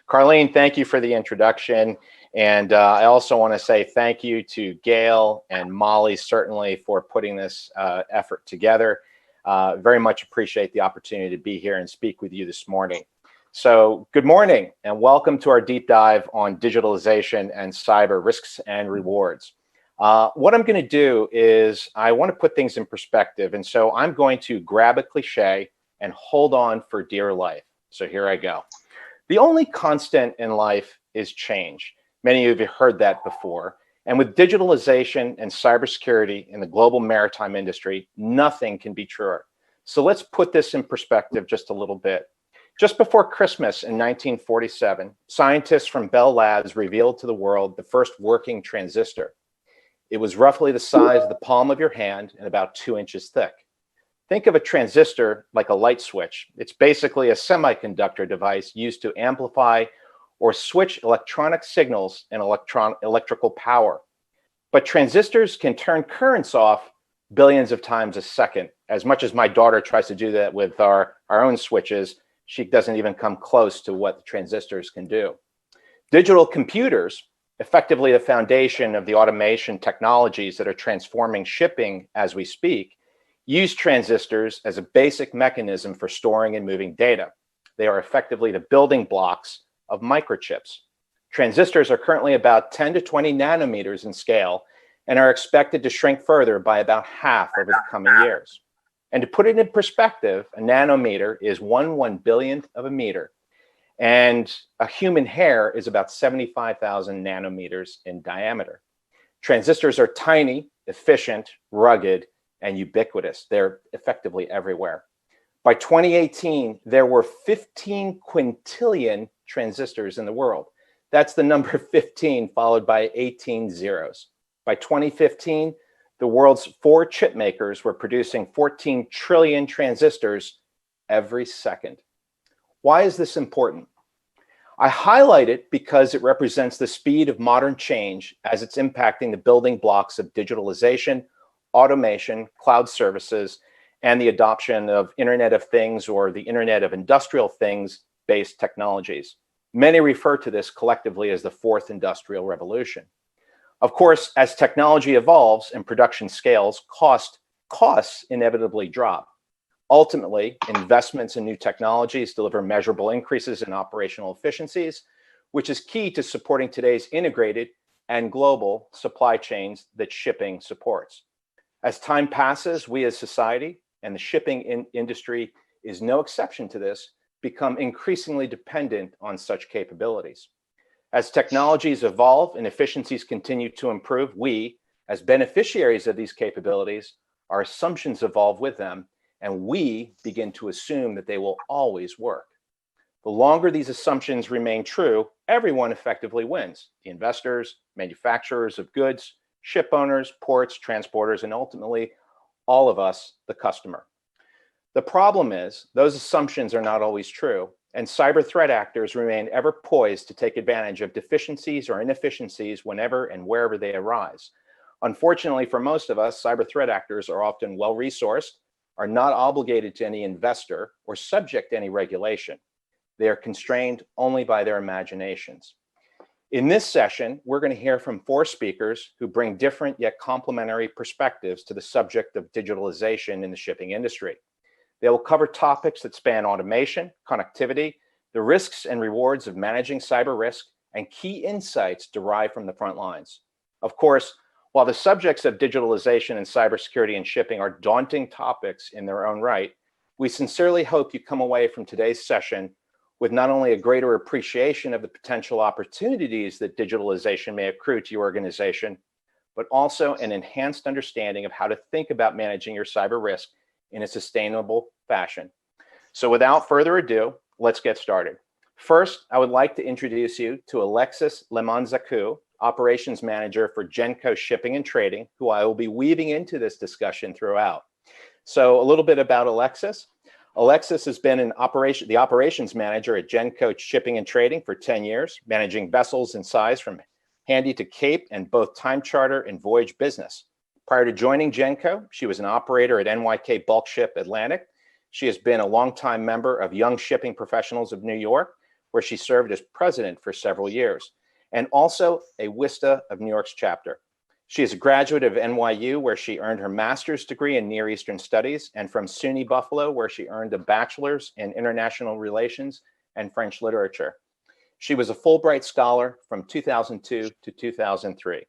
Carlene, thank you for the introduction. And I also want to say thank you to Gail and Molly, certainly, for putting this effort together. Very much appreciate the opportunity to be here and speak with you this morning. So good morning and welcome to our deep dive on digitalization and cyber risks and rewards. What I'm going to do is I want to put things in perspective. And so I'm going to grab a cliche and hold on for dear life. So here I go. The only constant in life is change. Many of you have heard that before. And with digitalization and cybersecurity in the global maritime industry, nothing can be truer. So let's put this in perspective just a little bit. Just before Christmas in 1947, scientists from Bell Labs revealed to the world the first working transistor. It was roughly the size of the palm of your hand and about 2 inches thick. Think of a transistor like a light switch. It's basically a semiconductor device used to amplify or switch electronic signals and electrical power. But transistors can turn currents off billions of times a second. As much as my daughter tries to do that with our own switches, she doesn't even come close to what the transistors can do. Digital computers, effectively the foundation of the automation technologies that are transforming shipping as we speak, use transistors as a basic mechanism for storing and moving data. They are effectively the building blocks of microchips. Transistors are currently about 10 to 20 nanometers in scale and are expected to shrink further by about half over the coming years. And to put it in perspective, a nanometer is 1/1 billionth of a meter. And a human hair is about 75,000 nanometers in diameter. Transistors are tiny, efficient, rugged, and ubiquitous. They're effectively everywhere. By 2018, there were 15 quintillion transistors in the world. That's the number 15 followed by 18 zeros. By 2015, the world's 4 chip makers were producing 14 trillion transistors every second. Why is this important? I highlight it because it represents the speed of modern change as it's impacting the building blocks of digitalization, automation, cloud services, and the adoption of Internet of Things or the Internet of Industrial Things-based technologies. Many refer to this collectively as the fourth industrial revolution. Of course, as technology evolves and production scales, costs inevitably drop. Ultimately, investments in new technologies deliver measurable increases in operational efficiencies, which is key to supporting today's integrated and global supply chains that shipping supports. As time passes, we as society, and the shipping industry is no exception to this, become increasingly dependent on such capabilities. As technologies evolve and efficiencies continue to improve, we, as beneficiaries of these capabilities, our assumptions evolve with them, and we begin to assume that they will always work. The longer these assumptions remain true, everyone effectively wins: the investors, manufacturers of goods, ship owners, ports, transporters, and ultimately all of us, the customer. The problem is those assumptions are not always true, and cyber threat actors remain ever poised to take advantage of deficiencies or inefficiencies whenever and wherever they arise. Unfortunately, for most of us, cyber threat actors are often well-resourced, are not obligated to any investor, or subject to any regulation. They are constrained only by their imaginations. In this session, we're going to hear from 4 speakers who bring different yet complementary perspectives to the subject of digitalization in the shipping industry. They will cover topics that span automation, connectivity, the risks and rewards of managing cyber risk, and key insights derived from the front lines. Of course, while the subjects of digitalization and cybersecurity and shipping are daunting topics in their own right, we sincerely hope you come away from today's session with not only a greater appreciation of the potential opportunities that digitalization may accrue to your organization, but also an enhanced understanding of how to think about managing your cyber risk in a sustainable fashion. So without further ado, let's get started. First, I would like to introduce you to Alexis Lemonzacu, Operations Manager for Genco Shipping and Trading, who I will be weaving into this discussion throughout. So a little bit about Alexis. Alexis has been the operations manager at Genco Shipping and Trading for 10 years, managing vessels in size from handy to cape and both time charter and voyage business. Prior to joining Genco, she was an operator at NYK Bulk Ship Atlantic. She has been a longtime member of Young Shipping Professionals of New York, where she served as president for several years, and also a WISTA of New York's chapter. She is a graduate of NYU, where she earned her master's degree in Near Eastern Studies, and from SUNY Buffalo, where she earned a bachelor's in International Relations and French Literature. She was a Fulbright Scholar from 2002 to 2003.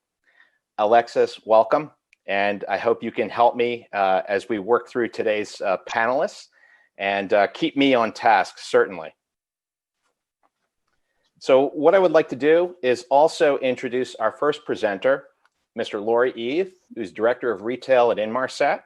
Alexis, welcome, and I hope you can help me as we work through today's panelists, and keep me on task, certainly. So what I would like to do is also introduce our first presenter, Mr. Laurie Eve, who's Director of Retail at Inmarsat.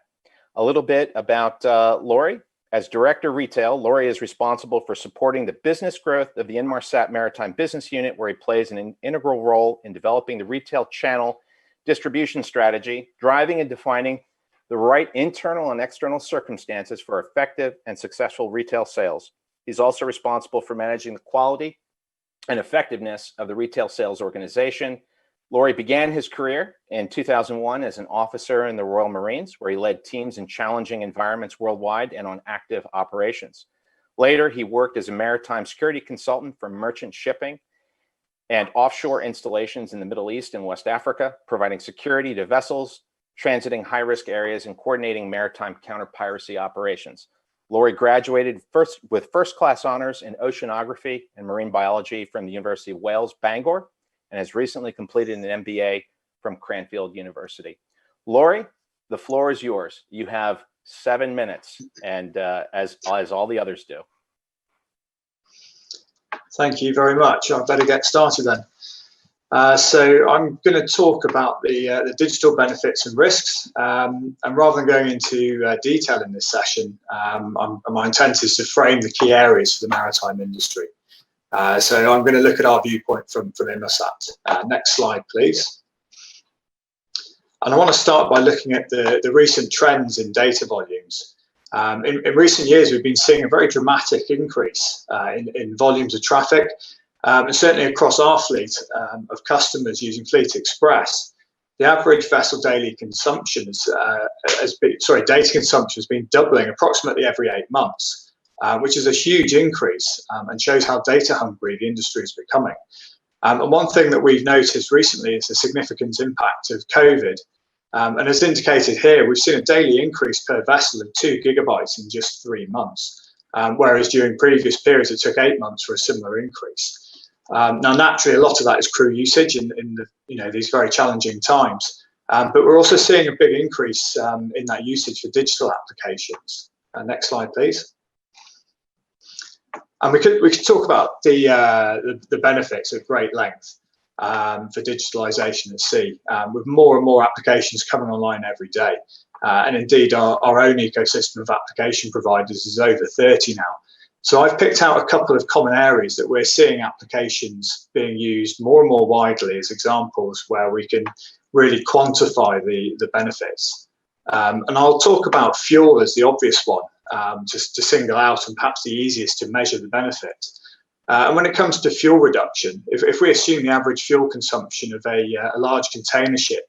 A little bit about Laurie. As Director of Retail, Laurie is responsible for supporting the business growth of the Inmarsat Maritime Business Unit, where he plays an integral role in developing the retail channel distribution strategy, driving and defining the right internal and external circumstances for effective and successful retail sales. He's also responsible for managing the quality and effectiveness of the retail sales organization. Laurie began his career in 2001 as an officer in the Royal Marines, where he led teams in challenging environments worldwide and on active operations. Later, he worked as a maritime security consultant for merchant shipping and offshore installations in the Middle East and West Africa, providing security to vessels transiting high-risk areas and coordinating maritime counter-piracy operations. Laurie graduated with first-class honors in oceanography and marine biology from the University of Wales, Bangor, and has recently completed an MBA from Cranfield University. Laurie, the floor is yours. You have 7 minutes, and as all the others do. Thank you very much. I'd better get started then. So I'm going to talk about the digital benefits and risks, and rather than going into detail in this session, my intent is to frame the key areas for the maritime industry. So I'm going to look at our viewpoint from Inmarsat. Next slide, please. And I want to start by looking at the recent trends in data volumes. In recent years, we've been seeing a very dramatic increase in volumes of traffic, and certainly across our fleet of customers using Fleet Express. The average vessel daily consumption data consumption has been doubling approximately every 8 months. Which is a huge increase and shows how data hungry the industry is becoming. And one thing that we've noticed recently is the significant impact of COVID. And as indicated here, we've seen a daily increase per vessel of 2 gigabytes in just 3 months, whereas during previous periods it took 8 months for a similar increase. Now, naturally, a lot of that is crew usage in these very challenging times, but we're also seeing a big increase in that usage for digital applications. Next slide, please. And we could talk about the benefits at great length for digitalization at sea, with more and more applications coming online every day. And indeed, our own ecosystem of application providers is over 30 now. So I've picked out a couple of common areas that we're seeing applications being used more and more widely as examples where we can really quantify the benefits. And I'll talk about fuel as the obvious one. Just to single out and perhaps the easiest to measure the benefit. And when it comes to fuel reduction, if we assume the average fuel consumption of a large container ship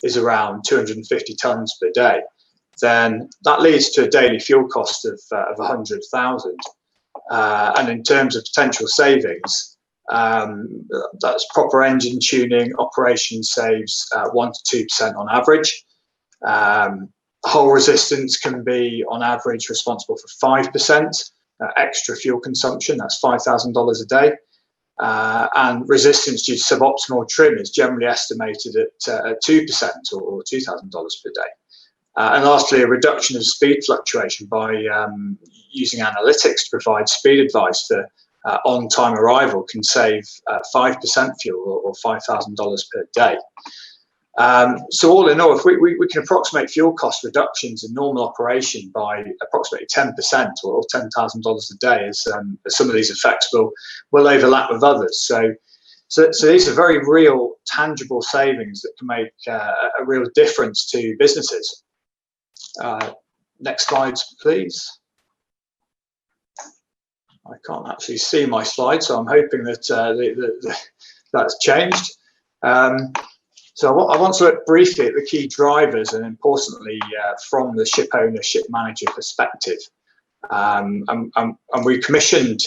is around 250 tons per day, then that leads to a daily fuel cost of 100,000. And in terms of potential savings, that's proper engine tuning, operation saves 1 to 2% on average. Hull resistance can be, on average, responsible for 5% extra fuel consumption. That's $5,000 a day. And resistance due to suboptimal trim is generally estimated at 2% or $2,000 per day. And lastly, a reduction of speed fluctuation by using analytics to provide speed advice for on-time arrival can save 5% fuel or $5,000 per day. So all in all, if we can approximate fuel cost reductions in normal operation by approximately 10% or $10,000 a day, as some of these effects will overlap with others. So these are very real, tangible savings that can make a real difference to businesses. Next slide, please. I can't actually see my slide, so I'm hoping that that's changed. So I want to look briefly at the key drivers and importantly from the ship owner, ship manager perspective. And we commissioned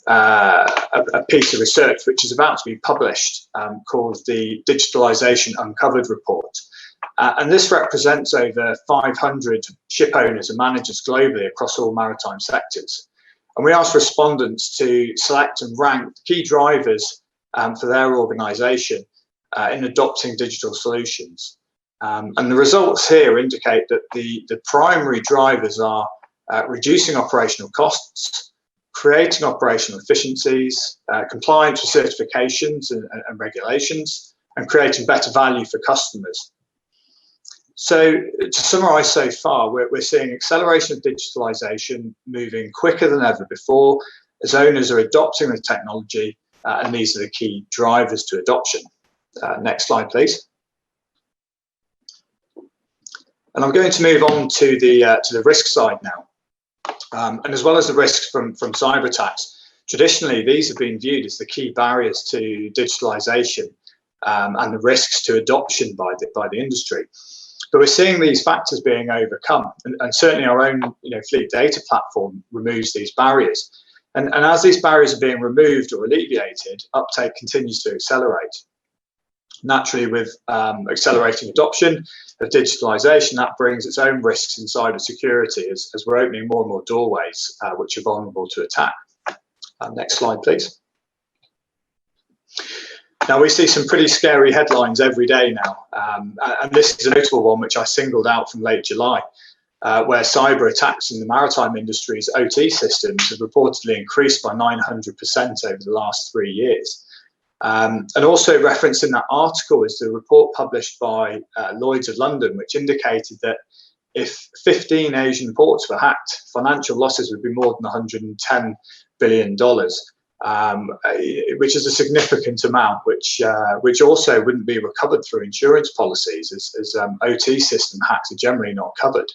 a piece of research which is about to be published called the Digitalization Uncovered report. And this represents over 500 ship owners and managers globally across all maritime sectors. And we asked respondents to select and rank key drivers for their organisation in adopting digital solutions. And the results here indicate that the primary drivers are reducing operational costs, creating operational efficiencies, compliance with certifications and regulations, and creating better value for customers. So to summarise so far, we're seeing acceleration of digitalisation moving quicker than ever before as owners are adopting the technology, and these are the key drivers to adoption. Next slide, please. And I'm going to move on to the risk side now. And as well as the risks from cyber attacks, traditionally these have been viewed as the key barriers to digitalisation and the risks to adoption by the industry. But we're seeing these factors being overcome, and certainly our own fleet data platform removes these barriers. And as these barriers are being removed or alleviated, uptake continues to accelerate. Naturally, with accelerating adoption of digitalisation, that brings its own risks in cybersecurity as we're opening more and more doorways which are vulnerable to attack. Next slide, please. Now, we see some pretty scary headlines every day now, and this is a notable one which I singled out from late July, where cyber attacks in the maritime industry's OT systems have reportedly increased by 900% over the last 3 years. And also referenced in that article is the report published by Lloyd's of London, which indicated that if 15 Asian ports were hacked, financial losses would be more than $110 billion. Which is a significant amount, which also wouldn't be recovered through insurance policies, as OT system hacks are generally not covered.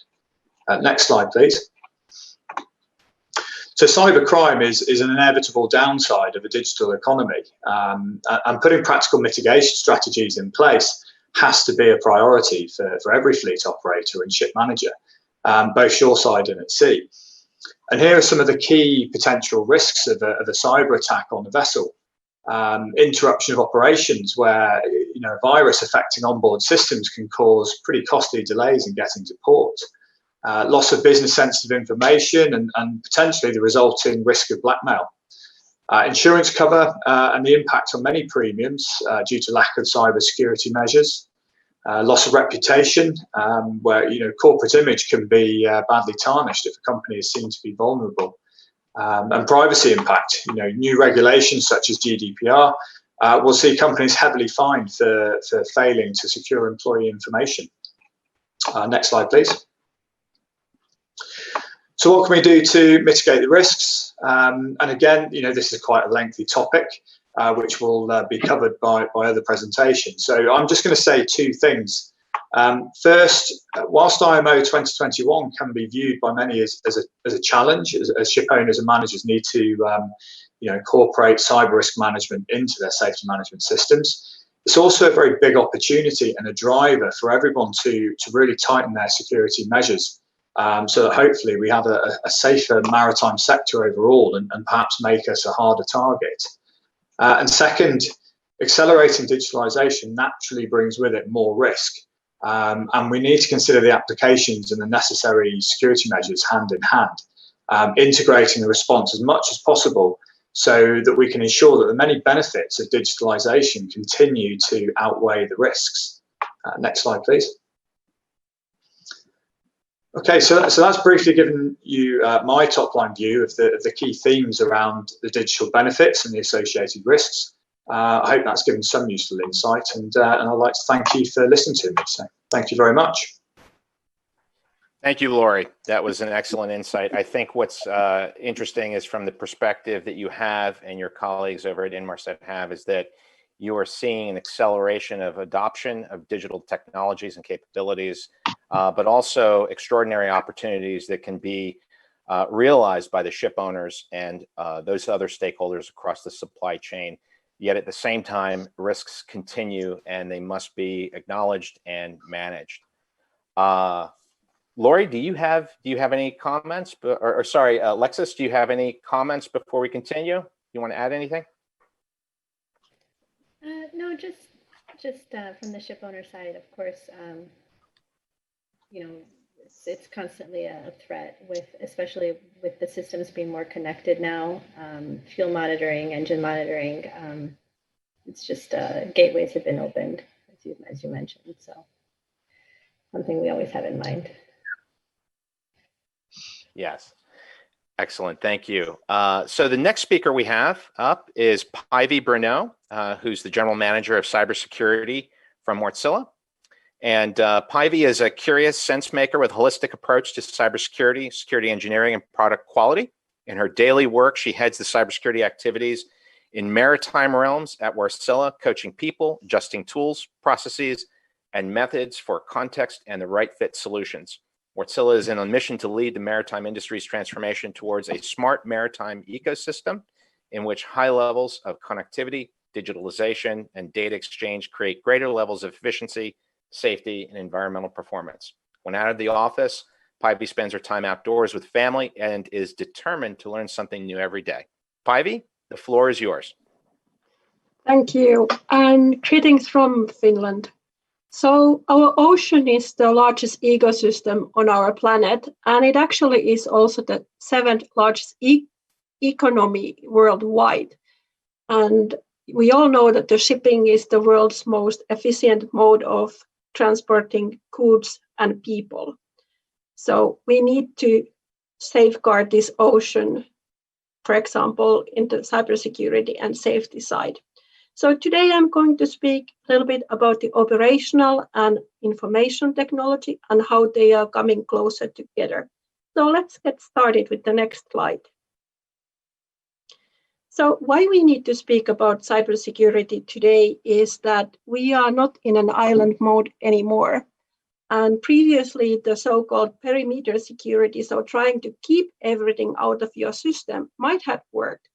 Next slide, please. So cybercrime is an inevitable downside of a digital economy, and putting practical mitigation strategies in place has to be a priority for every fleet operator and ship manager, both shoreside and at sea. And here are some of the key potential risks of a cyber attack on a vessel. Interruption of operations, where a virus affecting onboard systems can cause pretty costly delays in getting to port. Loss of business sensitive information and potentially the resulting risk of blackmail. Insurance cover and the impact on many premiums due to lack of cybersecurity measures. Loss of reputation, where corporate image can be badly tarnished if a company is seen to be vulnerable, and privacy impact. New regulations such as GDPR will see companies heavily fined for failing to secure employee information. Next slide, please. So what can we do to mitigate the risks? And again, this is quite a lengthy topic, which will be covered by other presentations. So I'm just going to say two things. First, whilst IMO 2021 can be viewed by many as a challenge, as ship owners and managers need to incorporate cyber risk management into their safety management systems, it's also a very big opportunity and a driver for everyone to really tighten their security measures. So that hopefully we have a safer maritime sector overall and perhaps make us a harder target. And second, accelerating digitalisation naturally brings with it more risk. And we need to consider the applications and the necessary security measures hand in hand, integrating the response as much as possible so that we can ensure that the many benefits of digitalisation continue to outweigh the risks. Next slide, please. Okay, so that's briefly given you my top-line view of the key themes around the digital benefits and the associated risks. I hope that's given some useful insight, and I'd like to thank you for listening to me. So thank you very much. Thank you, Laurie. That was an excellent insight. I think what's interesting is from the perspective that you have and your colleagues over at Inmarsat have is that you are seeing an acceleration of adoption of digital technologies and capabilities, but also extraordinary opportunities that can be realized by the ship owners and those other stakeholders across the supply chain. Yet at the same time, risks continue and they must be acknowledged and managed. Laurie, do you have any comments? Or sorry, Alexis, do you have any comments before we continue? you want to add anything? No, just from the ship owner side, of course, you know, it's constantly a threat especially with the systems being more connected now, fuel monitoring, engine monitoring. It's just gateways have been opened, as you mentioned. So something we always have in mind. Yes. Excellent. Thank you. So the next speaker we have up is Päivi Brunou, who's the General Manager of Cybersecurity from Wärtsilä. And Päivi is a curious sense maker with a holistic approach to cybersecurity, security engineering, and product quality. In her daily work, she heads the cybersecurity activities in maritime realms at Wärtsilä, coaching people, adjusting tools, processes, and methods for context and the right fit solutions. Wärtsilä is in a mission to lead the maritime industry's transformation towards a smart maritime ecosystem in which high levels of connectivity, digitalization, and data exchange create greater levels of efficiency, safety, and environmental performance. When out of the office, Päivi spends her time outdoors with family and is determined to learn something new every day. Päivi, the floor is yours. Thank you, and greetings from Finland. So our ocean is the largest ecosystem on our planet, and it actually is also the 7th largest economy worldwide. And we all know that the shipping is the world's most efficient mode of transporting goods and people. So we need to safeguard this ocean, for example, in the cybersecurity and safety side. So today I'm going to speak a little bit about the operational and information technology and how they are coming closer together. So let's get started with the next slide. So why we need to speak about cybersecurity today is that we are not in an island mode anymore. And previously the so-called perimeter security, so trying to keep everything out of your system, might have worked.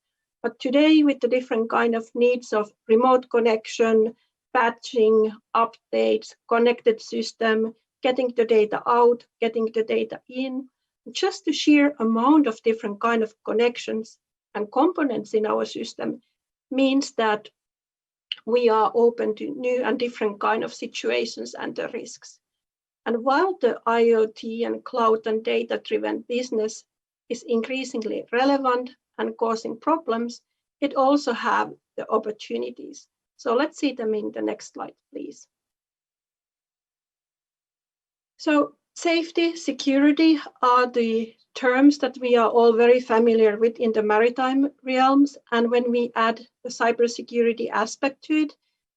But today, with the different kind of needs of remote connection, patching, updates, connected system, getting the data out, getting the data in, just the sheer amount of different kind of connections and components in our system means that we are open to new and different kind of situations and the risks. And while the IoT and cloud and data-driven business is increasingly relevant and causing problems, it also have the opportunities. So let's see them in the next slide, please. So safety, security are the terms that we are all very familiar with in the maritime realms. And when we add the cybersecurity aspect to it,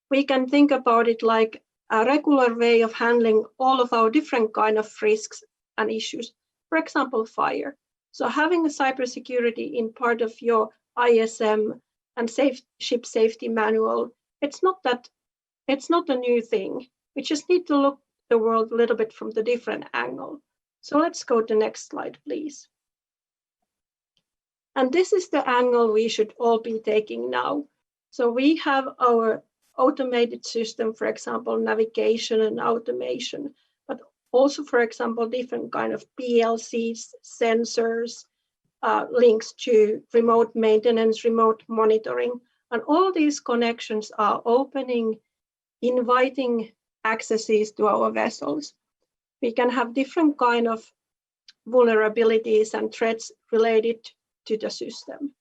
we can think about it like a regular way of handling all of our different kind of risks and issues. For example, fire. So having a cybersecurity in part of your ISM and ship safety manual, it's not a new thing. We just need to look at the world a little bit from the different angle. So let's go to the next slide, please. And this is the angle we should all be taking now. So we have our automated system, for example, navigation and automation, but also, for example, different kind of PLCs, sensors, links to remote maintenance, remote monitoring, and all these connections are opening, inviting accesses to our vessels. We can have different kind of vulnerabilities and threats related to the system.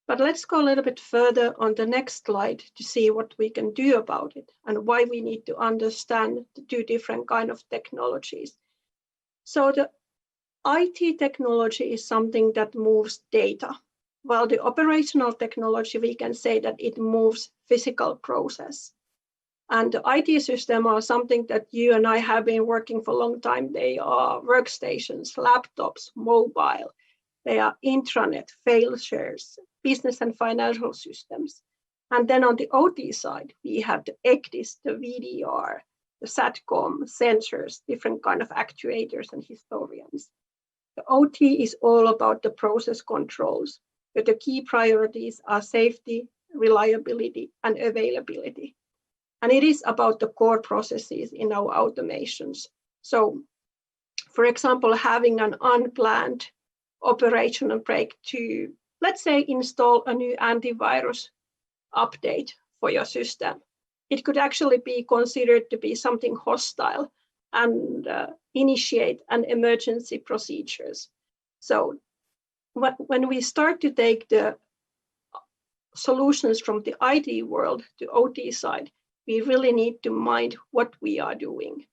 But let's go a little bit further on the next slide to see what we can do about it and why we need to understand the two different kind of technologies. So the IT technology is something that moves data, while the operational technology, we can say that it moves physical process. And the IT system are something that you and I have been working for a long time. They are workstations, laptops, mobile. They are intranet, fail shares, business and financial systems. And then on the OT side, we have the ECDIS, the VDR, the SATCOM, sensors, different kind of actuators and historians. The OT is all about the process controls, but the key priorities are safety, reliability, and availability. And it is about the core processes in our automations. So, for example, having an unplanned operational break to let's say, install a new antivirus update for your system. It could actually be considered to be something hostile and initiate an emergency procedures. So when we start to take the solutions from the IT world to OT side, we really need to mind what we are doing.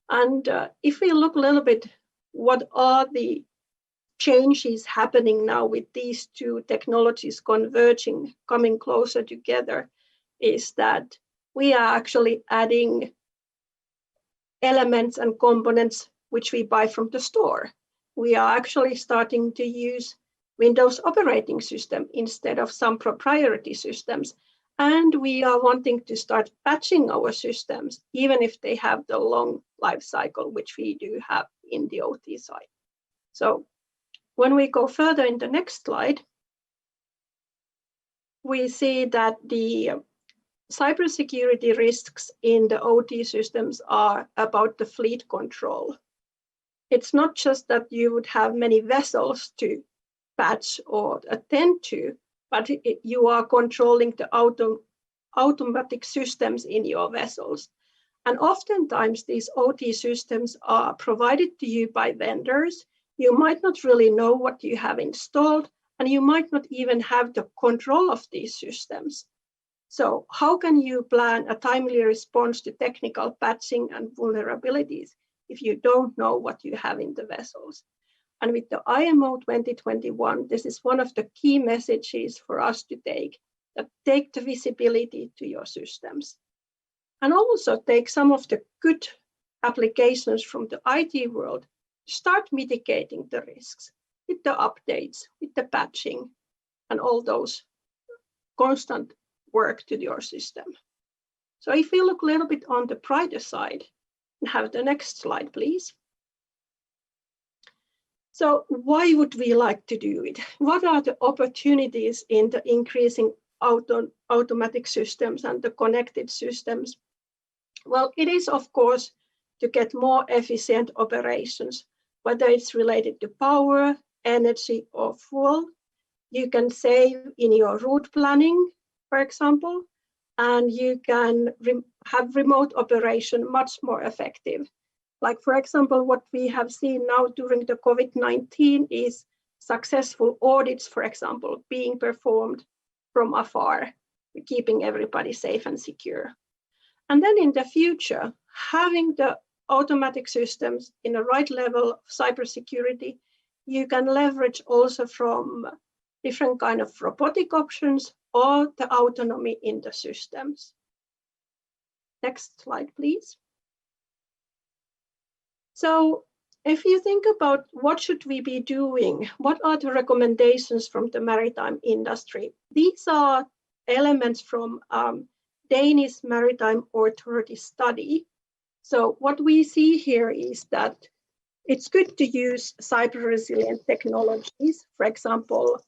And if we look a little bit, what are the changes happening now with these two technologies converging, coming closer together, is that we are actually adding elements and components which we buy from the store. We are actually starting to use Windows operating system instead of some proprietary systems. And we are wanting to start patching our systems, even if they have the long life cycle, which we do have in the OT side. So when we go further in the next slide, we see that the cybersecurity risks in the OT systems are about the fleet control. It's not just that you would have many vessels to patch or attend to, but you are controlling the automatic systems in your vessels. And oftentimes these OT systems are provided to you by vendors. You might not really know what you have installed, and you might not even have the control of these systems. So how can you plan a timely response to technical patching and vulnerabilities if you don't know what you have in the vessels? And with the IMO 2021, this is one of the key messages for us to take, that take the visibility to your systems. And also take some of the good applications from the IT world, start mitigating the risks with the updates, with the patching, and all those constant work to your system. So if we look a little bit on the brighter side, and have the next slide, please. So why would we like to do it? What are the opportunities in the increasing automatic systems and the connected systems? Well, it is, of course, to get more efficient operations, whether it's related to power, energy, or fuel. You can save in your route planning, for example, and you can have remote operation much more effective. Like, for example, what we have seen now during the COVID-19 is successful audits, for example, being performed from afar, keeping everybody safe and secure. And then in the future, having the automatic systems in the right level of cybersecurity, you can leverage also from different kind of robotic options or the autonomy in the systems. Next slide, please. So if you think about what should we be doing, what are the recommendations from the maritime industry? These are elements from Danish Maritime Authority study. So what we see here is that it's good to use cyber resilient technologies, for example,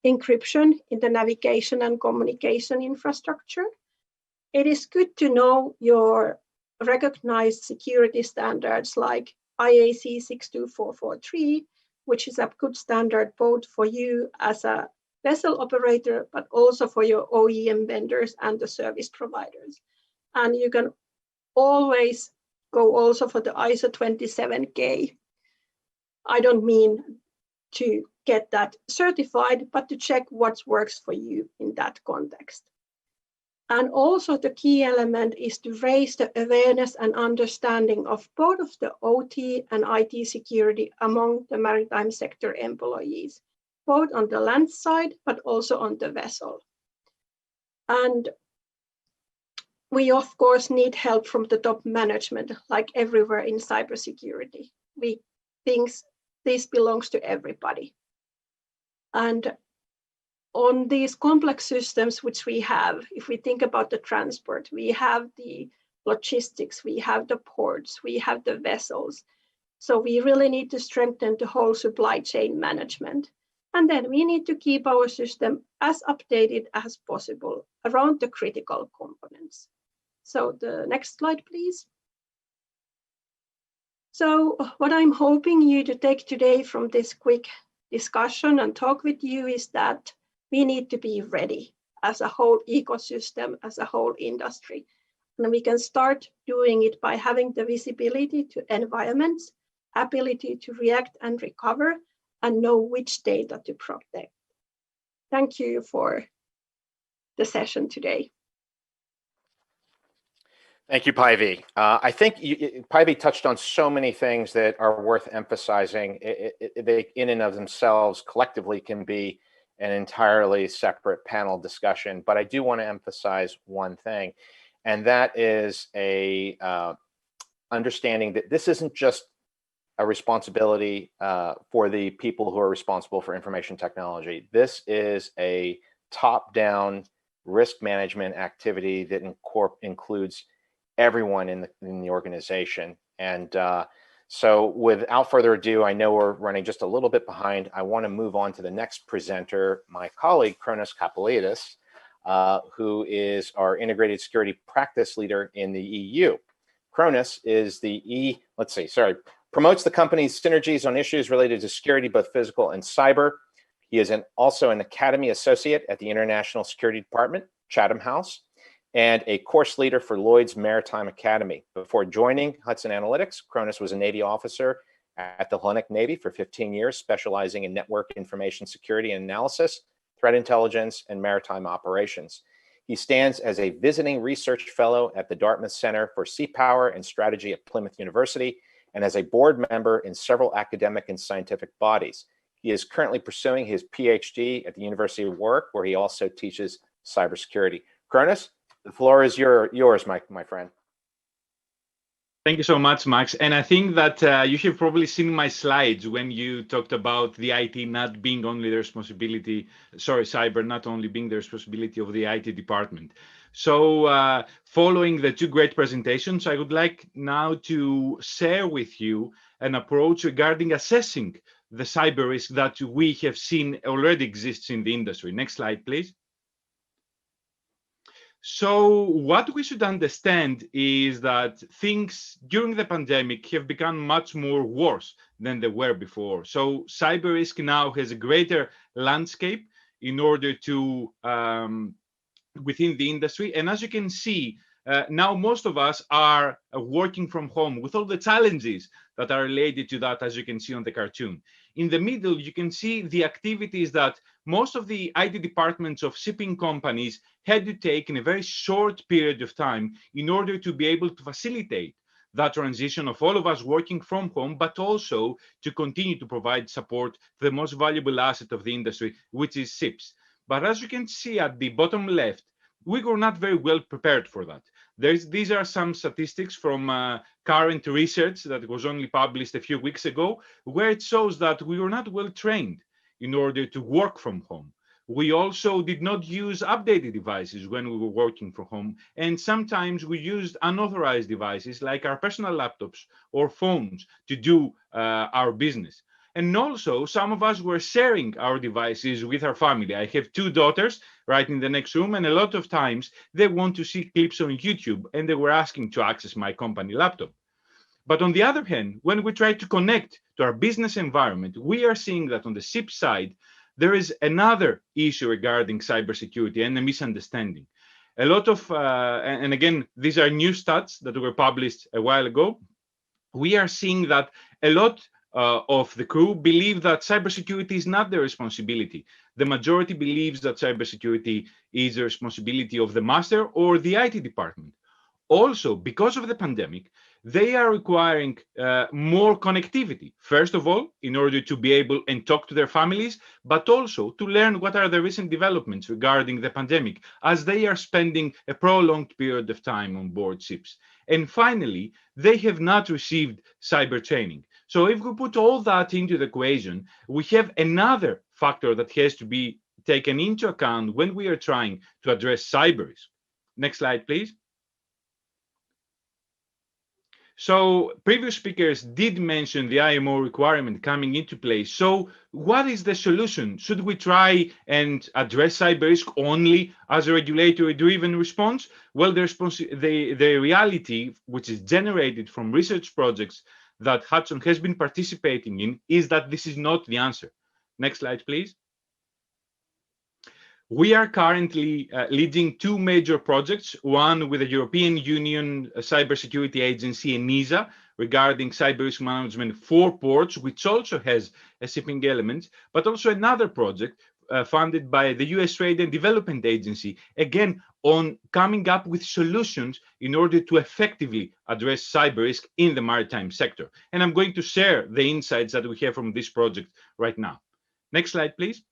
encryption in the navigation and communication infrastructure. It is good to know your recognized security standards like IAC 62443, which is a good standard both for you as a vessel operator, but also for your OEM vendors and the service providers. And you can always go also for the ISO 27K. I don't mean to get that certified, but to check what works for you in that context. And also the key element is to raise the awareness and understanding of both of the OT and IT security among the maritime sector employees, both on the land side, but also on the vessel. And we, of course, need help from the top management, like everywhere in cybersecurity. We think this belongs to everybody. And on these complex systems which we have, if we think about the transport, we have the logistics, we have the ports, we have the vessels. So we really need to strengthen the whole supply chain management. And then we need to keep our system as updated as possible around the critical components. So the next slide, please. So what I'm hoping you to take today from this quick discussion and talk with you is that we need to be ready as a whole ecosystem, as a whole industry. And we can start doing it by having the visibility to environments, ability to react and recover, and know which data to protect. Thank you for the session today. Thank you, Päivi. I think Päivi touched on so many things that are worth emphasizing. They, in and of themselves, collectively can be an entirely separate panel discussion. But I do want to emphasize one thing, and that is a understanding that this isn't just a responsibility for the people who are responsible for information technology. This is a top-down risk management activity that includes everyone in the organization. And so without further ado, I know we're running just a little bit behind. I want to move on to the next presenter, my colleague, Chronis Kapalidis, who is our integrated security practice leader in the EU. Chronis is the promotes the company's synergies on issues related to security, both physical and cyber. He is also an Academy Associate at the International Security Department, Chatham House, and a course leader for Lloyd's Maritime Academy. Before joining HudsonAnalytix, Chronis was a Navy officer at the Hellenic Navy for 15 years, specializing in network information security and analysis, threat intelligence, and maritime operations. He stands as a visiting research fellow at the Dartmouth Center for Sea Power and Strategy at Plymouth University, and as a board member in several academic and scientific bodies. He is currently pursuing his PhD at the University of Warwick, where he also teaches cybersecurity. Chronis, the floor is yours, my friend. Thank you so much, Max. And I think that you have probably seen my slides when you talked about the IT not being only the responsibility, cyber not only being the responsibility of the IT department. So following the two great presentations, I would like now to share with you an approach regarding assessing the cyber risk that we have seen already exists in the industry. Next slide, please. So what we should understand is that things during the pandemic have become much more worse than they were before. So cyber risk now has a greater landscape in order to within the industry. And as you can see, now most of us are working from home with all the challenges that are related to that, as you can see on the cartoon. In the middle, you can see the activities that most of the IT departments of shipping companies had to take in a very short period of time in order to be able to facilitate that transition of all of us working from home, but also to continue to provide support to the most valuable asset of the industry, which is ships. But as you can see at the bottom left, we were not very well prepared for that. These are some statistics from current research that was only published a few weeks ago, where it shows that we were not well trained in order to work from home. We also did not use updated devices when we were working from home. And sometimes we used unauthorized devices like our personal laptops or phones to do our business. And also, some of us were sharing our devices with our family. I have two daughters right in the next room, and a lot of times they want to see clips on YouTube, and they were asking to access my company laptop. But on the other hand, when we try to connect to our business environment, we are seeing that on the SIP side, there is another issue regarding cybersecurity and a misunderstanding. A lot of, and again, these are new stats that were published a while ago. We are seeing that a lot of the crew believe that cybersecurity is not their responsibility. The majority believes that cybersecurity is the responsibility of the master or the IT department. Also, because of the pandemic, they are requiring more connectivity. First of all, in order to be able and talk to their families, but also to learn what are the recent developments regarding the pandemic, as they are spending a prolonged period of time on board ships. And finally, they have not received cyber training. So if we put all that into the equation, we have another factor that has to be taken into account when we are trying to address cyber risk. Next slide, please. So previous speakers did mention the IMO requirement coming into place. So what is the solution? Should we try and address cyber risk only as a regulatory-driven response? Well, the reality, which is generated from research projects that Hudson has been participating in, is that this is not the answer. Next slide, please. We are currently leading two major projects, one with the European Union Cybersecurity Agency, ENISA, regarding cyber risk management for ports, which also has a shipping element, but also another project funded by the US Trade and Development Agency, again, on coming up with solutions in order to effectively address cyber risk in the maritime sector. And I'm going to share the insights that we have from this project right now. Next slide, please.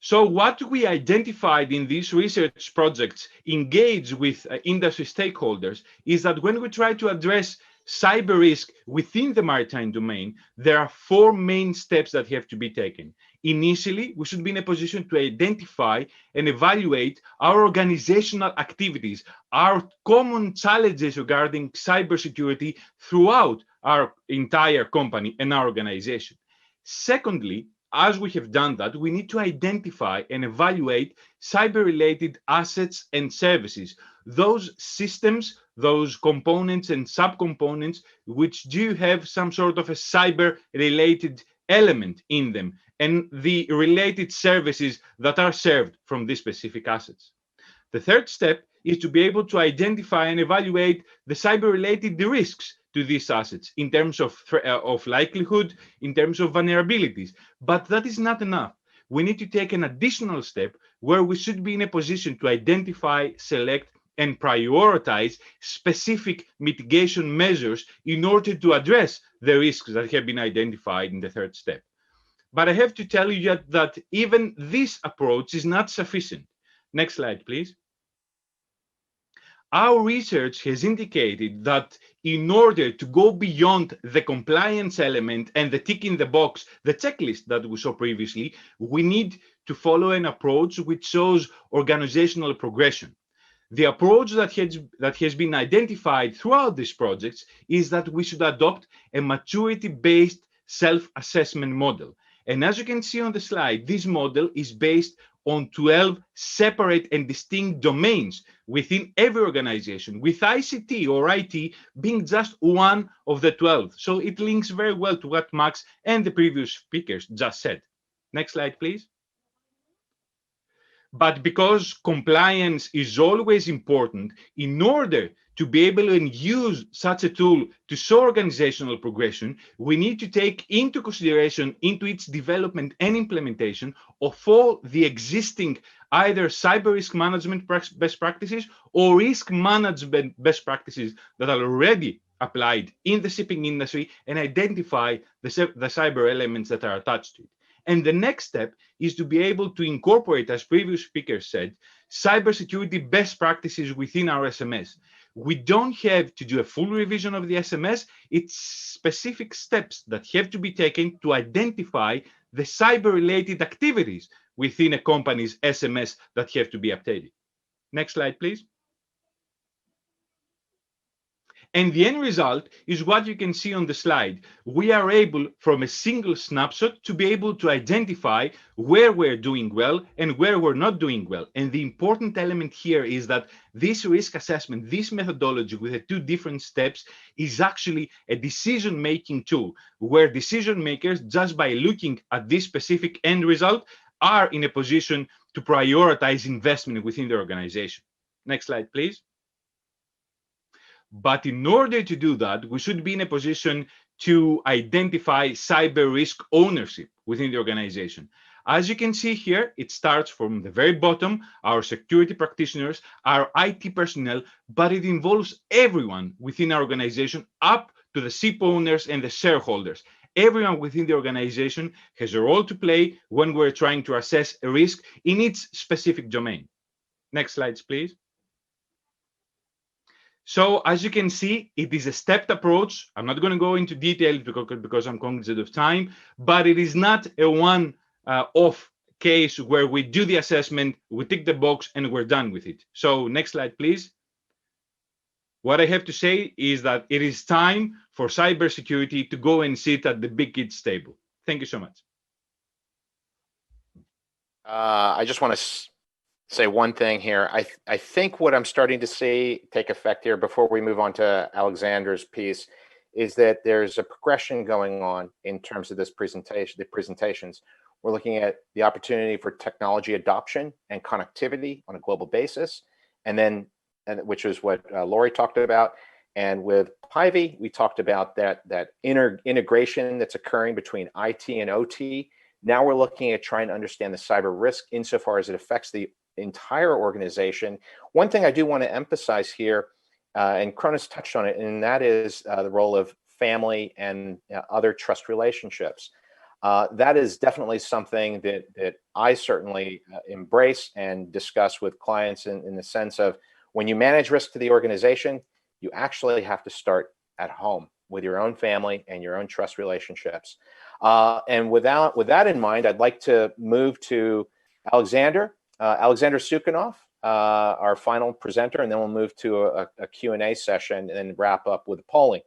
So what we identified in these research projects engaged with industry stakeholders is that when we try to address cyber risk within the maritime domain, there are four main steps that have to be taken. Initially, we should be in a position to identify and evaluate our organizational activities, our common challenges regarding cybersecurity throughout our entire company and our organization. Secondly, as we have done that, we need to identify and evaluate cyber-related assets and services, those systems, those components and subcomponents which do have some sort of a cyber-related element in them, and the related services that are served from these specific assets. The third step is to be able to identify and evaluate the cyber-related risks to these assets in terms of likelihood, in terms of vulnerabilities. But that is not enough. We need to take an additional step where we should be in a position to identify, select, and prioritize specific mitigation measures in order to address the risks that have been identified in the third step. But I have to tell you that even this approach is not sufficient. Next slide, please. Our research has indicated that in order to go beyond the compliance element and the tick in the box, the checklist that we saw previously, we need to follow an approach which shows organizational progression. The approach that has been identified throughout these projects is that we should adopt a maturity-based self-assessment model. And as you can see on the slide, this model is based on 12 separate and distinct domains within every organization, with ICT or IT being just one of the 12. So it links very well to what Max and the previous speakers just said. Next slide, please. But because compliance is always important, in order to be able to use such a tool to show organizational progression, we need to take into consideration into its development and implementation of all the existing either cyber risk management best practices or risk management best practices that are already applied in the shipping industry and identify the cyber elements that are attached to it. And the next step is to be able to incorporate, as previous speakers said, cybersecurity best practices within our SMS. We don't have to do a full revision of the SMS. It's specific steps that have to be taken to identify the cyber-related activities within a company's SMS that have to be updated. Next slide, please. And the end result is what you can see on the slide. We are able, from a single snapshot, to be able to identify where we're doing well and where we're not doing well. And the important element here is that this risk assessment, this methodology with the two different steps, is actually a decision-making tool, where decision makers, just by looking at this specific end result, are in a position to prioritize investment within the organization. Next slide, please. But in order to do that, we should be in a position to identify cyber risk ownership within the organization. As you can see here, it starts from the very bottom, our security practitioners, our IT personnel, but it involves everyone within our organization up to the ship owners and the shareholders. Everyone within the organization has a role to play when we're trying to assess a risk in its specific domain. Next slides, please. So as you can see, it is a stepped approach. I'm not going to go into detail because I'm cognizant of time, but it is not a one-off case where we do the assessment, we tick the box, and we're done with it. So next slide, please. What I have to say is that it is time for cybersecurity to go and sit at the big kids table. Thank you so much. I just want to say one thing here. I think what I'm starting to see take effect here before we move on to Alexander's piece is that there's a progression going on in terms of this presentation, the presentations. We're looking at the opportunity for technology adoption and connectivity on a global basis, which is what Laurie talked about. And with Päivi, we talked about that integration that's occurring between IT and OT. Now we're looking at trying to understand the cyber risk insofar as it affects the entire organization. One thing I do want to emphasize here, and Chronis touched on it, and that is the role of family and other trust relationships. That is definitely something that I certainly embrace and discuss with clients in the sense of, when you manage risk to the organization, you actually have to start at home with your own family and your own trust relationships. And with that in mind, I'd like to move to Alexander Soukhanov, our final presenter, and then we'll move to a Q&A session and wrap up with polling.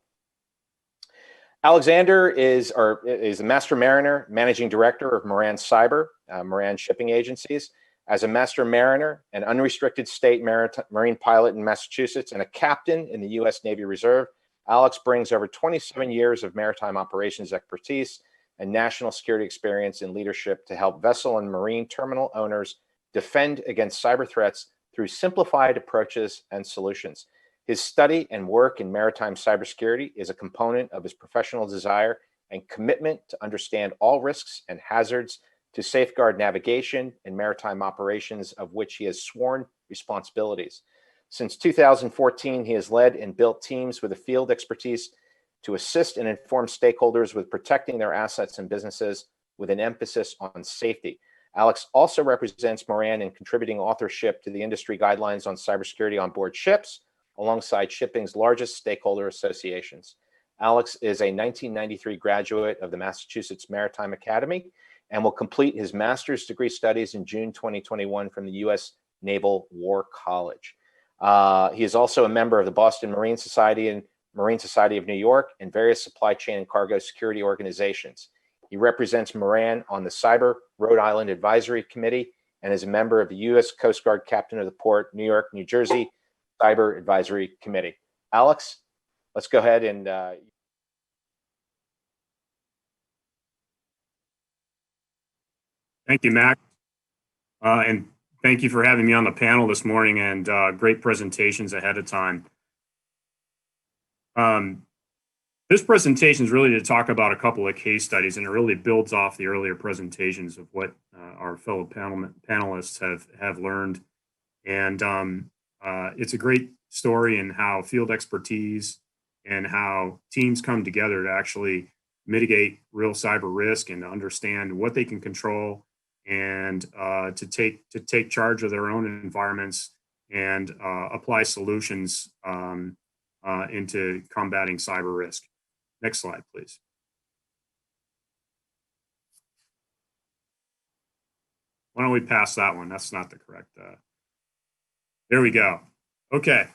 Alexander is a Master Mariner, Managing Director of MoranCber, Moran Shipping Agencies. As a Master Mariner, an unrestricted state marine pilot in Massachusetts, and a captain in the U.S. Navy Reserve, Alex brings over 27 years of maritime operations expertise and national security experience in leadership to help vessel and marine terminal owners defend against cyber threats through simplified approaches and solutions. His study and work in maritime cybersecurity is a component of his professional desire and commitment to understand all risks and hazards to safeguard navigation and maritime operations, of which he has sworn responsibilities. Since 2014, he has led and built teams with a field expertise to assist and inform stakeholders with protecting their assets and businesses, with an emphasis on safety. Alex also represents Moran in contributing authorship to the industry guidelines on cybersecurity on board ships, alongside shipping's largest stakeholder associations. Alex is a 1993 graduate of the Massachusetts Maritime Academy and will complete his master's degree studies in June 2021 from the U.S. Naval War College. He is also a member of the Boston Marine Society and Marine Society of New York and various supply chain and cargo security organizations. He represents Moran on the Cyber Rhode Island Advisory Committee and is a member of the U.S. Coast Guard Captain of the Port, New York, New Jersey Cyber Advisory Committee. Alex, let's go ahead and Thank you, Mac. And thank you for having me on the panel this morning, and great presentations ahead of time. This presentation is really to talk about a couple of case studies, and it really builds off the earlier presentations of what our fellow panelists have learned. And it's a great story in how field expertise and how teams come together to actually mitigate real cyber risk and to understand what they can control, and to take charge of their own environments and apply solutions into combating cyber risk. Next slide, please. Why don't we pass that one? That's not the correct. There we go. Okay.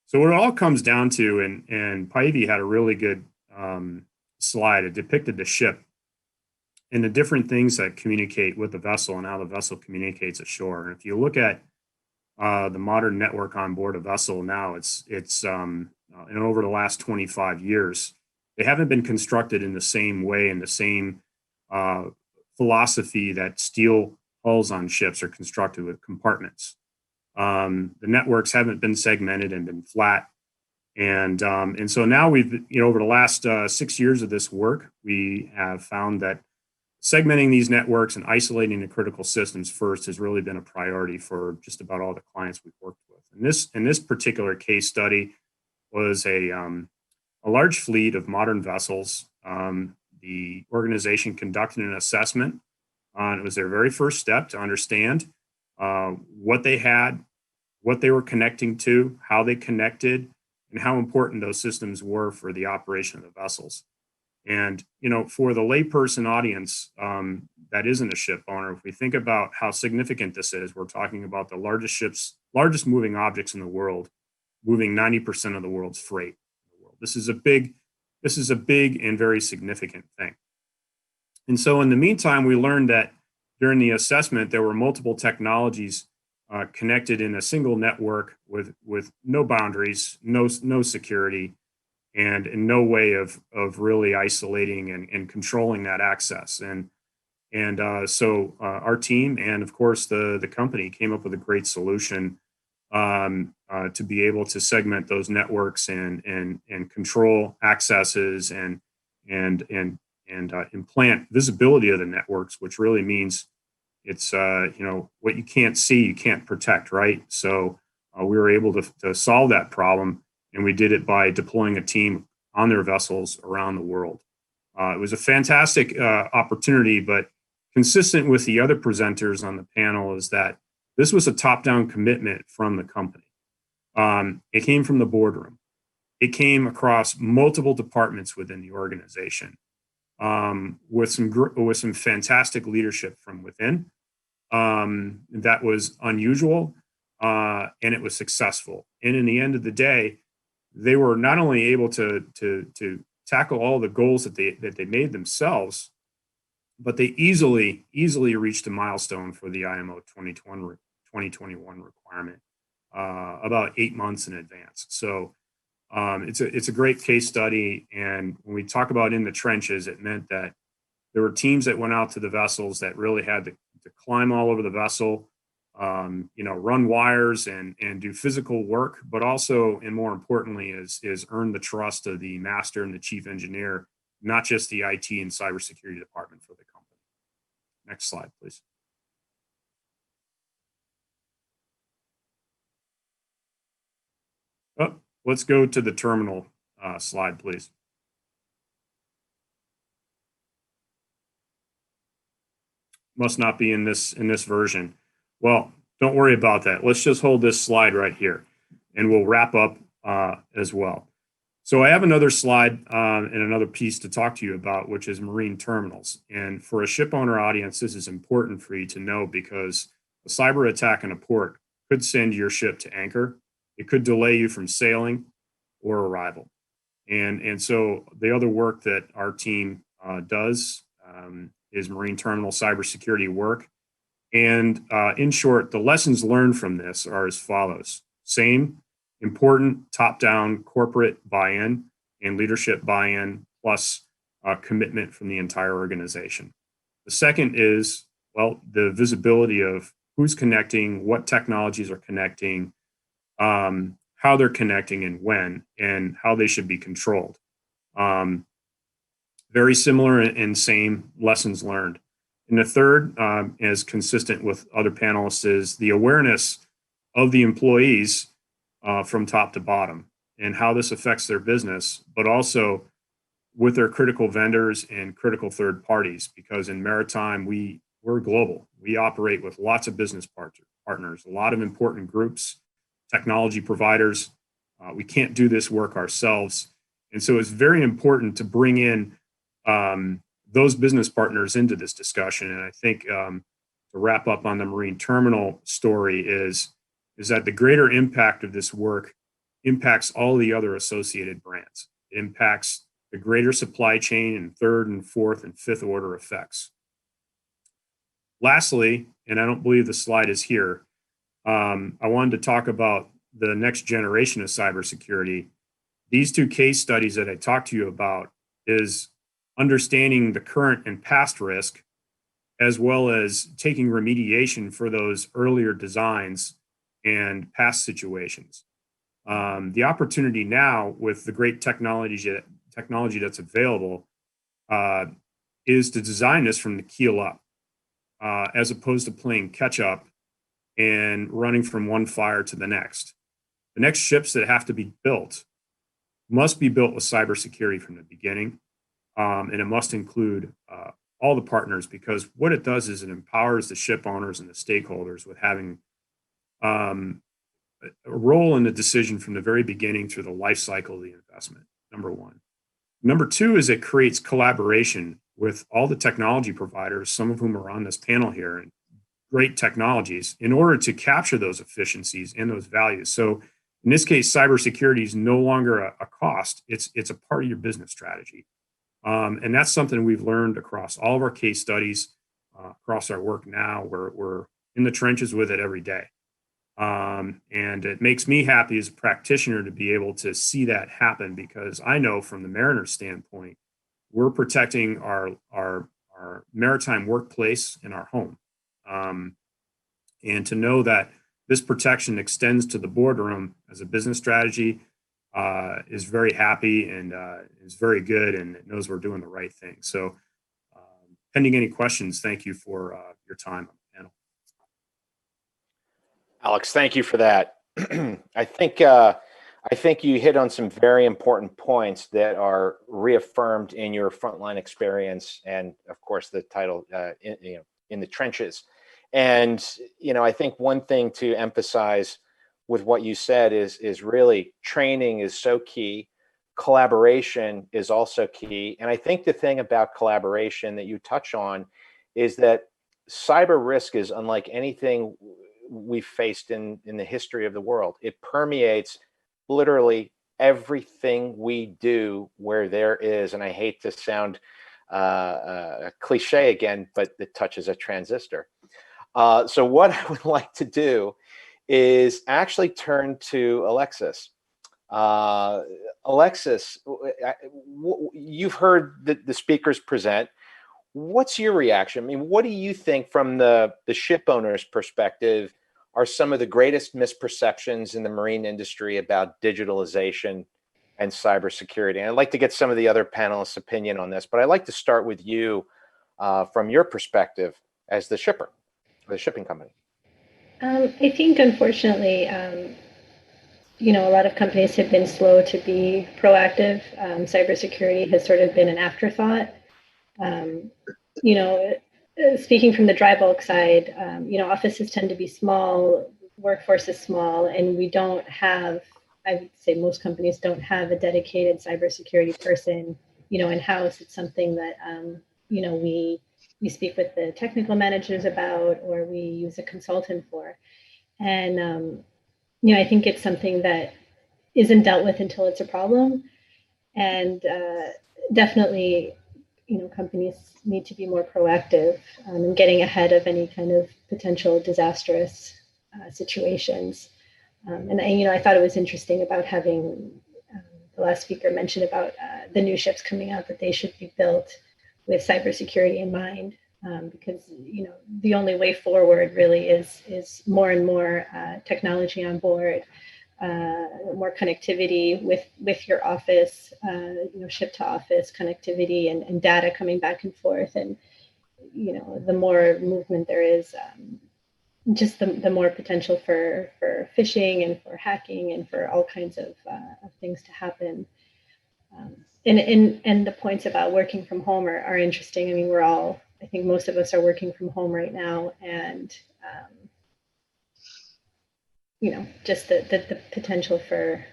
So what it all comes down to, and Päivi had a really good slide. It depicted the ship and the different things that communicate with the vessel and how the vessel communicates ashore. And if you look at the modern network on board a vessel now, it's and over the last 25 years, they haven't been constructed in the same way, in the same philosophy that steel hulls on ships are constructed with compartments. The networks haven't been segmented and been flat. And so now we've, over the last 6 years of this work, we have found that segmenting these networks and isolating the critical systems first has really been a priority for just about all the clients we've worked with. And this particular case study was a large fleet of modern vessels. The organization conducted an assessment. It was their very first step to understand what they had, what they were connecting to, how they connected, and how important those systems were for the operation of the vessels. And, for the layperson audience that isn't a ship owner, if we think about how significant this is, we're talking about the largest ships, largest moving objects in the world, moving 90% of the world's freight in the world. This is a big and very significant thing. And so in the meantime, we learned that during the assessment, there were multiple technologies connected in a single network with no boundaries, no security. and no way of really isolating and controlling that access. So our team and of course the company came up with a great solution to be able to segment those networks and control accesses and implant visibility of the networks, which really means it's what you can't see, you can't protect, right? So we were able to solve that problem, and we did it by deploying a team on their vessels around the world. It was a fantastic opportunity, but consistent with the other presenters on the panel is that this was a top-down commitment from the company. It came from the boardroom. It came across multiple departments within the organization with some fantastic leadership from within. That was unusual, and it was successful. And in the end of the day, they were not only able to tackle all the goals that they made themselves, but they easily reached a milestone for the IMO 2021 requirement about 8 months in advance. So it's a great case study. And when we talk about in the trenches, it meant that there were teams that went out to the vessels that really had to climb all over the vessel, run wires and do physical work, but also, and more importantly, is earn the trust of the master and the chief engineer, not just the IT and cybersecurity department for the company. Next slide, please. Oh, let's go to the terminal slide, please. Must not be in this version. Well, don't worry about that. Let's just hold this slide right here, and we'll wrap up as well. So I have another slide and another piece to talk to you about, which is marine terminals. And for a ship owner audience, this is important for you to know because a cyber attack in a port could send your ship to anchor. It could delay you from sailing or arrival. And so the other work that our team does is marine terminal cybersecurity work. And in short, the lessons learned from this are as follows. Same, important top-down corporate buy-in and leadership buy-in plus commitment from the entire organization. The second is, well, the visibility of who's connecting, what technologies are connecting, how they're connecting and when, and how they should be controlled. Very similar and same lessons learned. And the third, as consistent with other panelists, is the awareness of the employees from top to bottom and how this affects their business, but also with their critical vendors and critical third parties, because in maritime, we're global. We operate with lots of business partners, a lot of important groups, technology providers. We can't do this work ourselves. And so it's very important to bring in those business partners into this discussion. And I think to wrap up on the marine terminal story is that the greater impact of this work impacts all the other associated brands. It impacts the greater supply chain and third and fourth and fifth order effects. Lastly, and I don't believe the slide is here, I wanted to talk about the next generation of cybersecurity. These two case studies that I talked to you about is understanding the current and past risk, as well as taking remediation for those earlier designs and past situations. The opportunity now with the great technology that's available is to design this from the keel up, as opposed to playing catch up and running from one fire to the next. The next ships that have to be built must be built with cybersecurity from the beginning. And it must include all the partners, because what it does is it empowers the ship owners and the stakeholders with having a role in the decision from the very beginning through the life cycle of the investment, number one. Number two is it creates collaboration with all the technology providers, some of whom are on this panel here, and great technologies in order to capture those efficiencies and those values. So in this case, cybersecurity is no longer a cost, it's a part of your business strategy. And that's something we've learned across all of our case studies, across our work now. We're in the trenches with it every day. And it makes me happy as a practitioner to be able to see that happen, because I know from the mariner standpoint, we're protecting our maritime workplace and our home. And to know that this protection extends to the boardroom as a business strategy is very happy, and is very good, and it knows we're doing the right thing. So pending any questions, thank you for your time on the panel. Alex, thank you for that. I think you hit on some very important points that are reaffirmed in your frontline experience, and of course the title in the trenches. And I think one thing to emphasize with what you said is really training is so key. Collaboration is also key. And I think the thing about collaboration that you touch on is that cyber risk is unlike anything we've faced in the history of the world. It permeates literally everything we do where there is, and I hate to sound cliche again, but it touches a transistor. So what I would like to do is actually turn to Alexis. Alexis, you've heard the speakers present. What's your reaction? I mean, what do you think from the ship owner's perspective are some of the greatest misperceptions in the marine industry about digitalization and cybersecurity? And I'd like to get some of the other panelists' opinion on this, but I'd like to start with you from your perspective as the shipper, the shipping company. I think, unfortunately, a lot of companies have been slow to be proactive. Cybersecurity has sort of been an afterthought. Speaking from the dry bulk side, offices tend to be small, workforce is small, and we don't have, I would say most companies don't have a dedicated cybersecurity person, in-house. It's something that, we speak with the technical managers about, or we use a consultant for. And, I think it's something that isn't dealt with until it's a problem. And definitely, companies need to be more proactive in getting ahead of any kind of potential disastrous situations. And I thought it was interesting about having the last speaker mention about the new ships coming out, that they should be built with cybersecurity in mind, because the only way forward really is more and more technology on board, more connectivity with your office, ship to office connectivity and data coming back and forth. And, the more movement there is, just the more potential for phishing and for hacking and for all kinds of things to happen. And the points about working from home are interesting. I mean, I think most of us are working from home right now, and just the potential for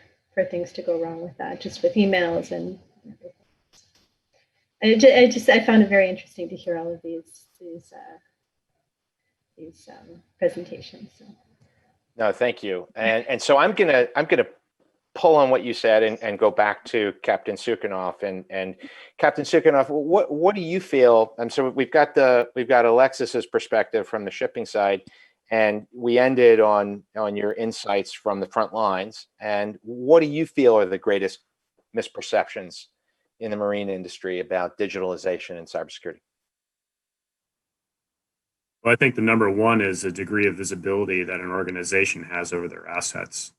things to go wrong with that, just with emails and everything. I found it very interesting to hear all of these presentations. So. No, thank you. And so I'm gonna pull on what you said and go back to Captain Soukhanov and Captain Soukhanov. What do you feel? So we've got Alexis's perspective from the shipping side, and we ended on your insights from the front lines. And what do you feel are the greatest misperceptions in the marine industry about digitalization and cybersecurity? Well, I think the number one is a degree of visibility that an organization has over their assets,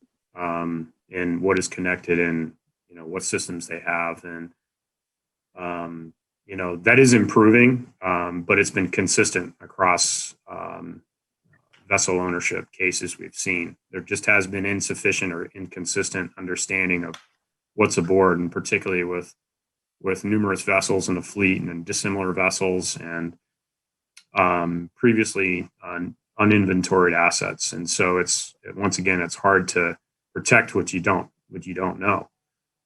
and what is connected, and what systems they have, and that is improving, but it's been consistent across vessel ownership cases we've seen. There just has been insufficient or inconsistent understanding of what's aboard, and particularly with numerous vessels in a fleet and dissimilar vessels and previously uninventoried assets. And so it's hard to protect what you don't know.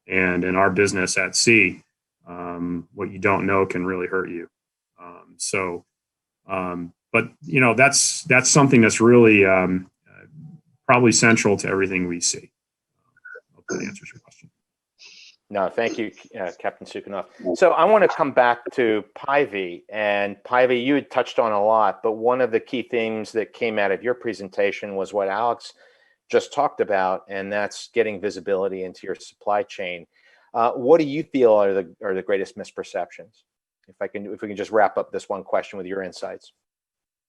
And in our business at sea, what you don't know can really hurt you. But that's something that's really probably central to everything we see. Hope that answers your question. No, thank you, Captain Soukhanov. So I want to come back to Päivi. And Päivi, you had touched on a lot, but one of the key themes that came out of your presentation was what Alex just talked about, and that's getting visibility into your supply chain. What do you feel are the greatest misperceptions? If we can just wrap up this one question with your insights.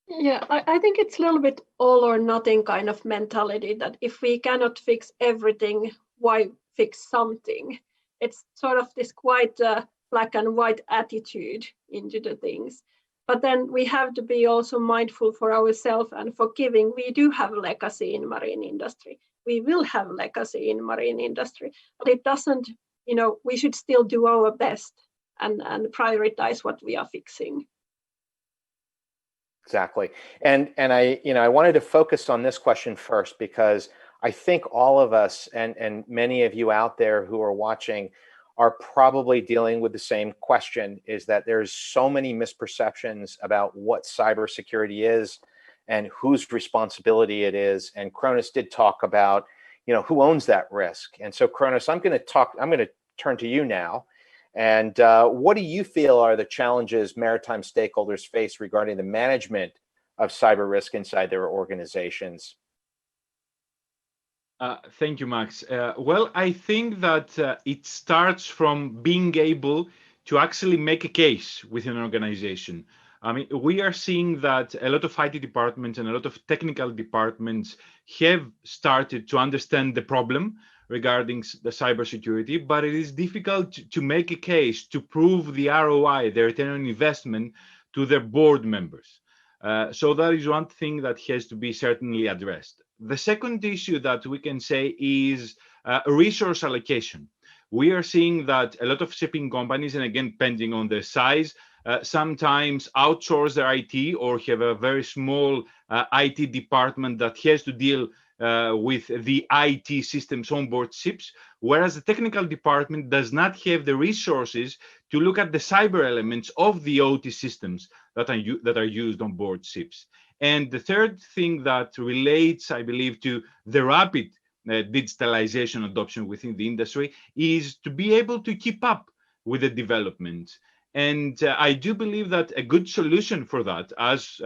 Yeah, I think it's a little bit all or nothing kind of mentality, that if we cannot fix everything, why fix something? It's sort of this quite black and white attitude into the things. But then we have to be also mindful for ourselves and forgiving. We do have legacy in marine industry. We will have legacy in marine industry, but it doesn't, we should still do our best and prioritize what we are fixing. Exactly. And I wanted to focus on this question first, because I think all of us and many of you out there who are watching are probably dealing with the same question, is that there's so many misperceptions about what cybersecurity is and whose responsibility it is. And Chronis did talk about, who owns that risk. And so Chronis, I'm going to turn to you now. And what do you feel are the challenges maritime stakeholders face regarding the management of cyber risk inside their organizations? Thank you, Max. Well, I think that it starts from being able to actually make a case within an organization. I mean, we are seeing that a lot of IT departments and a lot of technical departments have started to understand the problem regarding the cybersecurity, but it is difficult to make a case to prove the ROI, the return on investment, to their board members. So that is one thing that has to be certainly addressed. The second issue that we can say is resource allocation. We are seeing that a lot of shipping companies, and again, depending on their size, sometimes outsource their IT or have a very small IT department that has to deal with the IT systems on board ships, whereas the technical department does not have the resources to look at the cyber elements of the OT systems that are used on board ships. And the third thing that relates, I believe, to the rapid digitalization adoption within the industry is to be able to keep up with the development. And I do believe that a good solution for that, as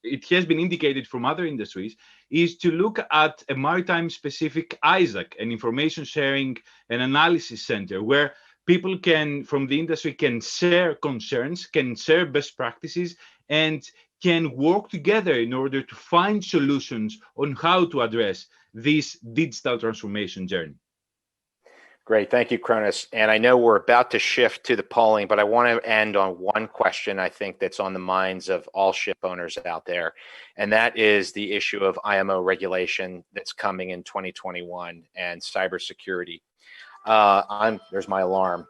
it has been indicated from other industries, is to look at a maritime specific ISAC, an information sharing and analysis center, where people from the industry can share concerns, can share best practices, and can work together in order to find solutions on how to address this digital transformation journey. Great, thank you, Chronis. And I know we're about to shift to the polling, but I want to end on one question I think that's on the minds of all ship owners out there, and that is the issue of IMO regulation that's coming in 2021 and cybersecurity. There's my alarm.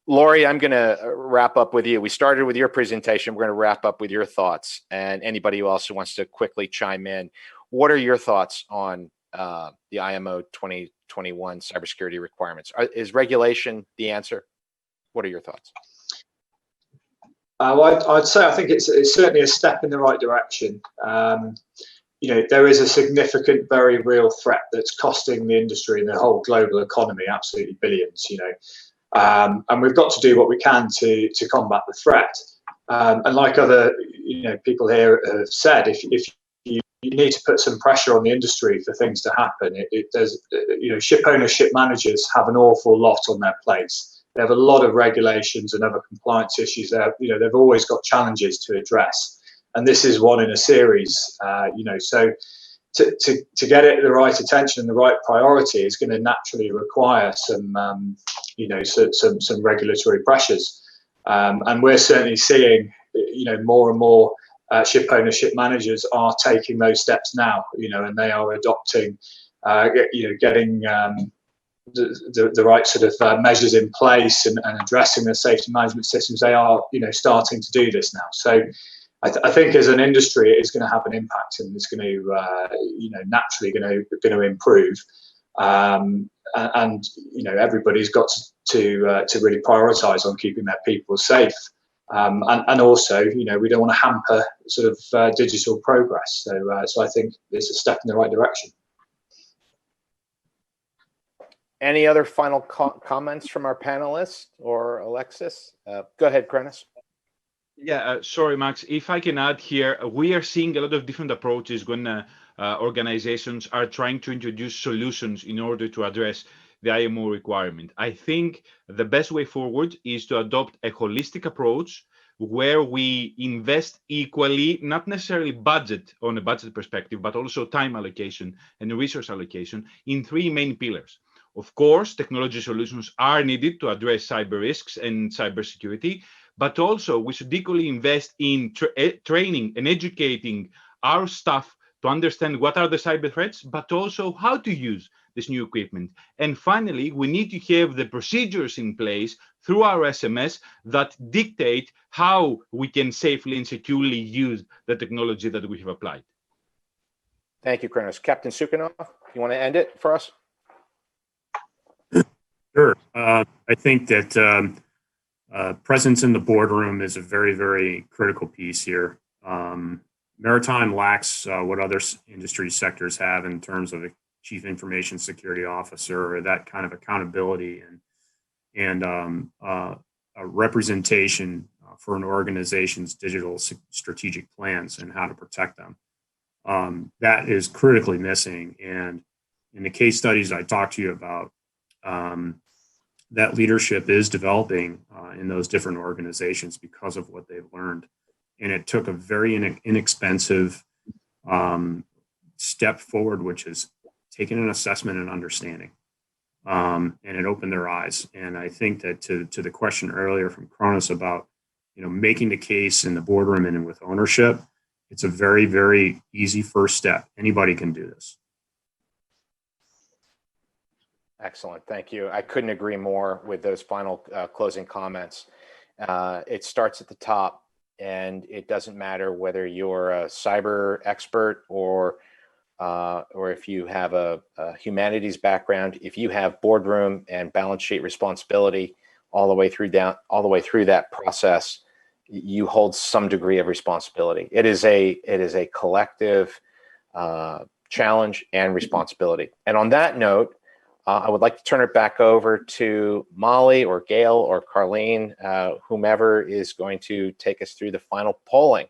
Laurie, I'm going to wrap up with you. We started with your presentation. We're going to wrap up with your thoughts, and anybody who also wants to quickly chime in. What are your thoughts on the IMO 2021 cybersecurity requirements? Is regulation the answer? What are your thoughts? I'd say I think it's certainly a step in the right direction. There is a significant, very real threat that's costing the industry and the whole global economy absolutely billions. And we've got to do what we can to combat the threat. And like other people here have said, if you need to put some pressure on the industry for things to happen. Ship owners, ship managers have an awful lot on their plates. They have a lot of regulations and other compliance issues there. They've always got challenges to address, and this is one in a series. So to get it the right attention and the right priority is going to naturally require some regulatory pressures, and we're certainly seeing more and more ship owners, ship managers are taking those steps now, and they are adopting, getting the right sort of measures in place and addressing the safety management systems. They are, starting to do this now. So I think as an industry, it is going to have an impact, and it's going to, naturally going to improve. And everybody's got to really prioritise on keeping their people safe. And also, we don't want to hamper sort of digital progress. So I think it's a step in the right direction. Any other final comments from our panelists or Alexis? Go ahead, Chronis. Yeah, sorry, Max. If I can add here, we are seeing a lot of different approaches when organizations are trying to introduce solutions in order to address the IMO requirement. I think the best way forward is to adopt a holistic approach where we invest equally, not necessarily budget on a budget perspective, but also time allocation and resource allocation in three main pillars. Of course, technology solutions are needed to address cyber risks and cybersecurity, but also we should equally invest in training and educating our staff to understand what are the cyber threats, but also how to use this new equipment. And finally, we need to have the procedures in place through our SMS that dictate how we can safely and securely use the technology that we have applied. Thank you, Chronis. Captain Soukhanov, you want to end it for us? Sure. I think that presence in the boardroom is a very, very critical piece here. Maritime lacks what other industry sectors have in terms of a chief information security officer or that kind of accountability and a representation for an organization's digital strategic plans and how to protect them. That is critically missing. And in the case studies I talked to you about, that leadership is developing in those different organizations because of what they've learned. And it took a very inexpensive step forward, which is taking an assessment and understanding. And it opened their eyes. And I think that to the question earlier from Chronis about, making the case in the boardroom and with ownership, it's a very, very easy first step. Anybody can do this. Excellent. Thank you. I couldn't agree more with those final closing comments. It starts at the top, and it doesn't matter whether you're a cyber expert or if you have a humanities background. If you have boardroom and balance sheet responsibility all the way through that process, you hold some degree of responsibility. It is a collective challenge and responsibility. And on that note, I would like to turn it back over to Molly or Gail or Carlene, whomever is going to take us through the final polling.